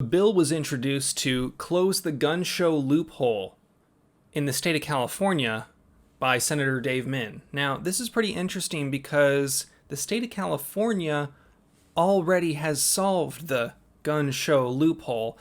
A bill was introduced to close the gun show loophole in the state of California by Senator Dave Min. Now, this is pretty interesting because the state of California already has solved the gun show loophole,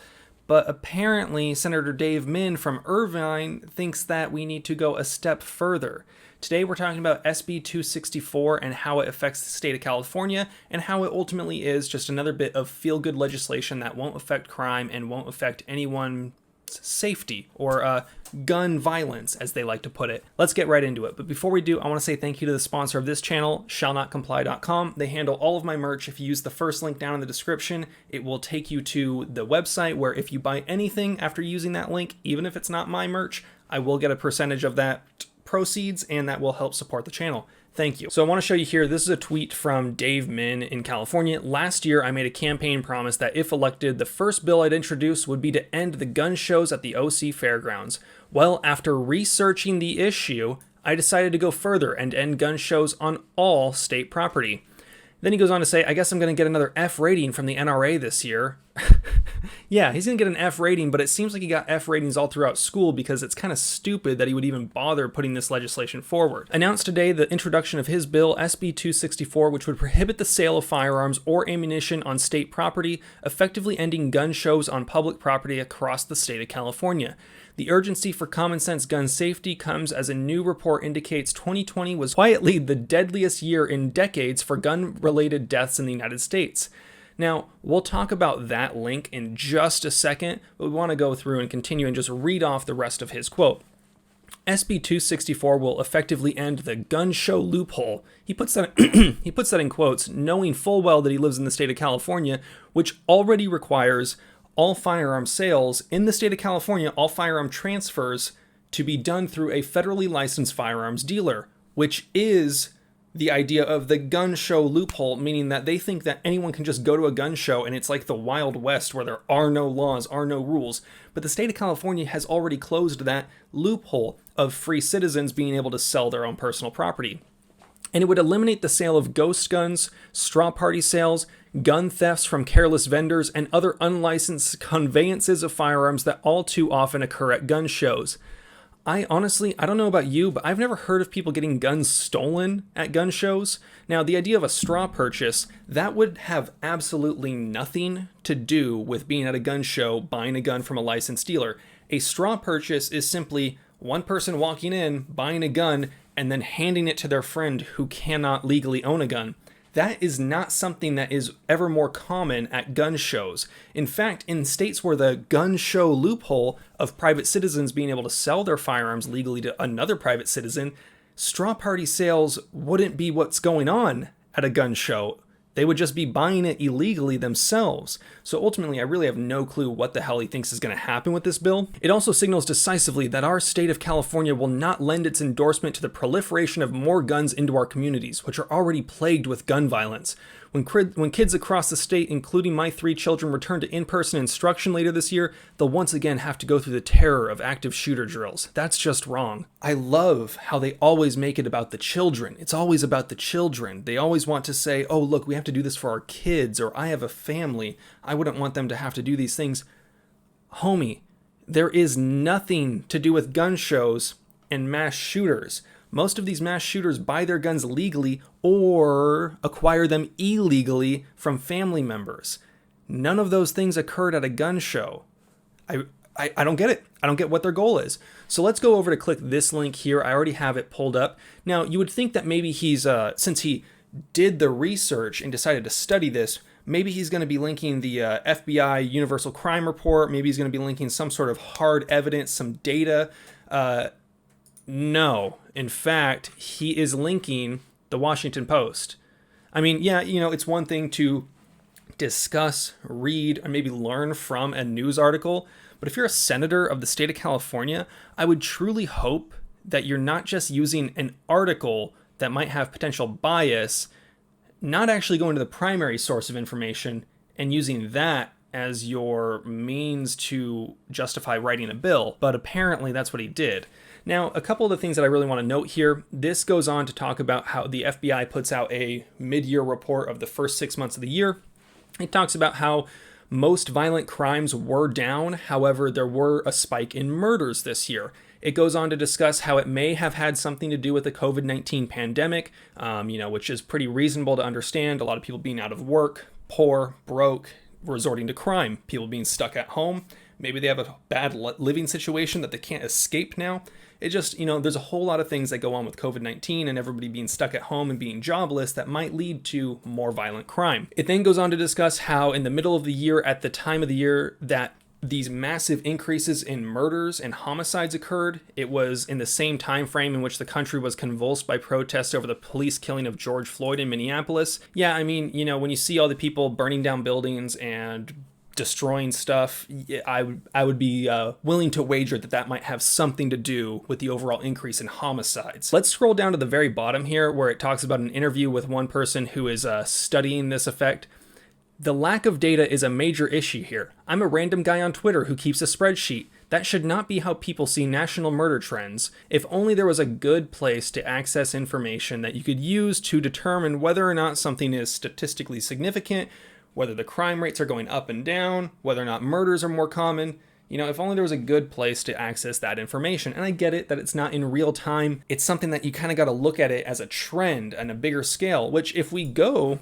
but apparently Senator Dave Min from Irvine thinks that we need to go a step further. Today we're talking about SB264 and how it affects the state of California and how it ultimately is just another bit of feel-good legislation that won't affect crime and won't affect anyone's safety or gun violence, as they like to put it. Let's get right into it. But before we do, I want to say thank you to the sponsor of this channel, shallnotcomply.com. They handle all of my merch. If you use the first link down in the description, it will take you to the website where if you buy anything after using that link, even if it's not my merch, I will get a percentage of that proceeds, and that will help support the channel. Thank you. So I want to show you here, this is a tweet from Dave Min in California. Last year, I made a campaign promise that if elected, the first bill I'd introduce would be to end the gun shows at the OC Fairgrounds. Well, after researching the issue, I decided to go further and end gun shows on all state property. Then he goes on to say, I guess I'm going to get another F rating from the NRA this year. Yeah, he's going to get an F rating, but it seems like he got F ratings all throughout school because it's kind of stupid that he would even bother putting this legislation forward. Announced today the introduction of his bill, SB264, which would prohibit the sale of firearms or ammunition on state property, effectively ending gun shows on public property across the state of California. The urgency for common sense gun safety comes as a new report indicates 2020 was quietly the deadliest year in decades for gun-related deaths in the United States. Now, we'll talk about that link in just a second, but we want to go through and continue and just read off the rest of his quote. SB 264 will effectively end the gun show loophole. He puts that in quotes, knowing full well that he lives in the state of California, which already requires all firearm sales in the state of California, all firearm transfers to be done through a federally licensed firearms dealer, which is the idea of the gun show loophole, meaning that they think that anyone can just go to a gun show and it's like the Wild West where there are no laws, are no rules. But the state of California has already closed that loophole of free citizens being able to sell their own personal property. And it would eliminate the sale of ghost guns, straw party sales, gun thefts from careless vendors, and other unlicensed conveyances of firearms that all too often occur at gun shows. I don't know about you, but I've never heard of people getting guns stolen at gun shows. Now, the idea of a straw purchase, that would have absolutely nothing to do with being at a gun show, buying a gun from a licensed dealer. A straw purchase is simply one person walking in, buying a gun, and then handing it to their friend who cannot legally own a gun. That is not something that is ever more common at gun shows. In fact, in states where the gun show loophole of private citizens being able to sell their firearms legally to another private citizen, straw party sales wouldn't be what's going on at a gun show. They would just be buying it illegally themselves. So ultimately, I really have no clue what the hell he thinks is going to happen with this bill. It also signals decisively that our state of California will not lend its endorsement to the proliferation of more guns into our communities, which are already plagued with gun violence. When kids across the state, including my 3 children, return to in-person instruction later this year, they'll once again have to go through the terror of active shooter drills. That's just wrong. I love how they always make it about the children. It's always about the children. They always want to say, oh, look, we have to do this for our kids, or I have a family. I wouldn't want them to have to do these things. Homie, there is nothing to do with gun shows and mass shooters. Most of these mass shooters buy their guns legally or acquire them illegally from family members. None of those things occurred at a gun show. I don't get it. I don't get what their goal is. So let's go over to click this link here. I already have it pulled up. Now, you would think that maybe he's, since he did the research and decided to study this, maybe he's going to be linking the FBI Universal Crime Report. Maybe he's going to be linking some sort of hard evidence, some data. No. In fact, he is linking the Washington Post. I mean, yeah, it's one thing to discuss, read, or maybe learn from a news article, but if you're a senator of the state of California, I would truly hope that you're not just using an article that might have potential bias, not actually going to the primary source of information and using that as your means to justify writing a bill. But apparently that's what he did. Now, a couple of the things that I really want to note here, this goes on to talk about how the FBI puts out a mid-year report of the first 6 months of the year. It talks about how Most violent crimes were down. However, there were a spike in murders this year. It goes on to discuss how it may have had something to do with the COVID-19 pandemic, which is pretty reasonable to understand. A lot of people being out of work, poor, broke, resorting to crime, people being stuck at home. Maybe they have a bad living situation that they can't escape now. It just, there's a whole lot of things that go on with COVID-19 and everybody being stuck at home and being jobless that might lead to more violent crime. It then goes on to discuss how in the middle of the year, at the time of the year that these massive increases in murders and homicides occurred, it was in the same time frame in which the country was convulsed by protests over the police killing of George Floyd in Minneapolis. Yeah, I mean, when you see all the people burning down buildings and destroying stuff, I would be willing to wager that might have something to do with the overall increase in homicides. Let's scroll down to the very bottom here where it talks about an interview with one person who is studying this effect. The lack of data is a major issue here. I'm a random guy on Twitter who keeps a spreadsheet. That should not be how people see national murder trends. If only there was a good place to access information that you could use to determine whether or not something is statistically significant, whether the crime rates are going up and down, whether or not murders are more common. If only there was a good place to access that information. And I get it that it's not in real time. It's something that you kind of got to look at it as a trend and a bigger scale, which if we go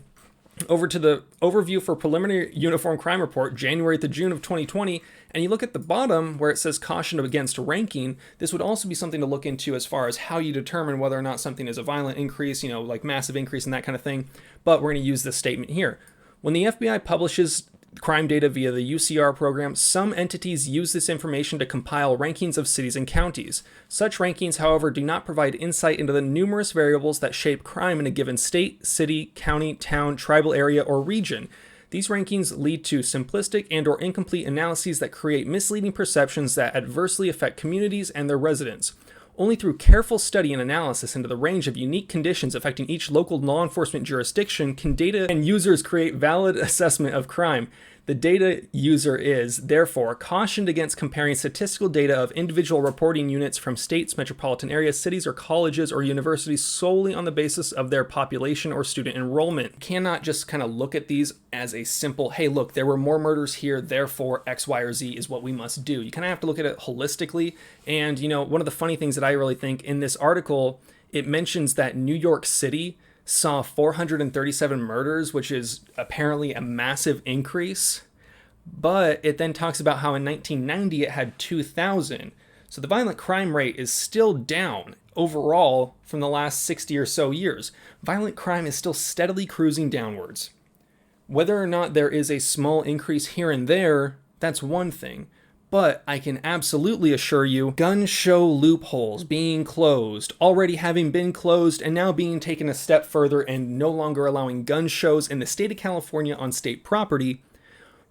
over to the overview for preliminary uniform crime report, January to June of 2020, and you look at the bottom where it says caution against ranking, this would also be something to look into as far as how you determine whether or not something is a violent increase, like massive increase and that kind of thing. But we're going to use this statement here. When the FBI publishes crime data via the UCR program, some entities use this information to compile rankings of cities and counties. Such rankings, however, do not provide insight into the numerous variables that shape crime in a given state, city, county, town, tribal area, or region. These rankings lead to simplistic and/or incomplete analyses that create misleading perceptions that adversely affect communities and their residents. Only through careful study and analysis into the range of unique conditions affecting each local law enforcement jurisdiction can data and users create valid assessment of crime. The data user is, therefore, cautioned against comparing statistical data of individual reporting units from states, metropolitan areas, cities, or colleges or universities solely on the basis of their population or student enrollment. You cannot just kind of look at these as a simple, hey, look, there were more murders here, therefore X, Y, or Z is what we must do. You kind of have to look at it holistically. And, one of the funny things that I really think in this article, it mentions that New York City saw 437 murders, which is apparently a massive increase. But it then talks about how in 1990 it had 2,000. So the violent crime rate is still down overall from the last 60 or so years. Violent crime is still steadily cruising downwards. Whether or not there is a small increase here and there, that's one thing. But I can absolutely assure you, gun show loopholes being closed, already having been closed, and now being taken a step further and no longer allowing gun shows in the state of California on state property,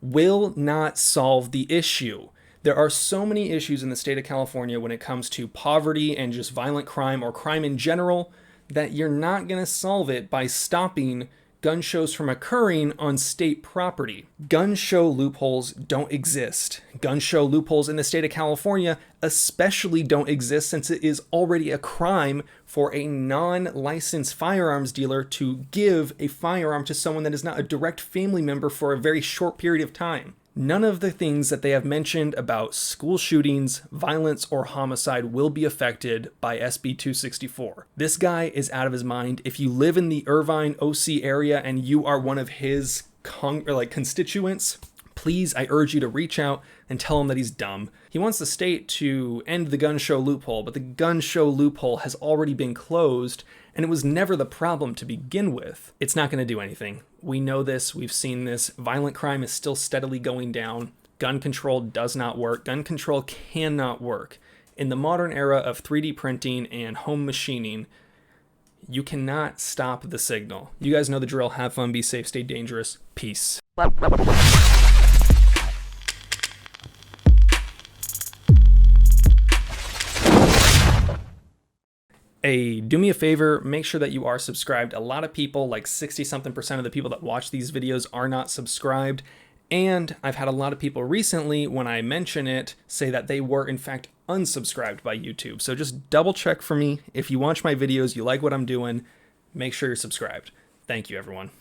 will not solve the issue. There are so many issues in the state of California when it comes to poverty and just violent crime or crime in general that you're not going to solve it by stopping gun shows from occurring on state property. Gun show loopholes don't exist. Gun show loopholes in the state of California especially don't exist since it is already a crime for a non-licensed firearms dealer to give a firearm to someone that is not a direct family member for a very short period of time. None of the things that they have mentioned about school shootings, violence, or homicide will be affected by SB264. This guy is out of his mind. If you live in the Irvine OC area and you are one of his constituents, please, I urge you to reach out and tell him that he's dumb. He wants the state to end the gun show loophole, but the gun show loophole has already been closed, and it was never the problem to begin with. It's not going to do anything. We know this. We've seen this. Violent crime is still steadily going down. Gun control does not work. Gun control cannot work. In the modern era of 3D printing and home machining, you cannot stop the signal. You guys know the drill. Have fun, be safe, stay dangerous. Peace. Do me a favor, make sure that you are subscribed. A lot of people, like 60-something% of the people that watch these videos are not subscribed. And I've had a lot of people recently, when I mention it, say that they were in fact unsubscribed by YouTube. So just double check for me. If you watch my videos, you like what I'm doing, make sure you're subscribed. Thank you, everyone.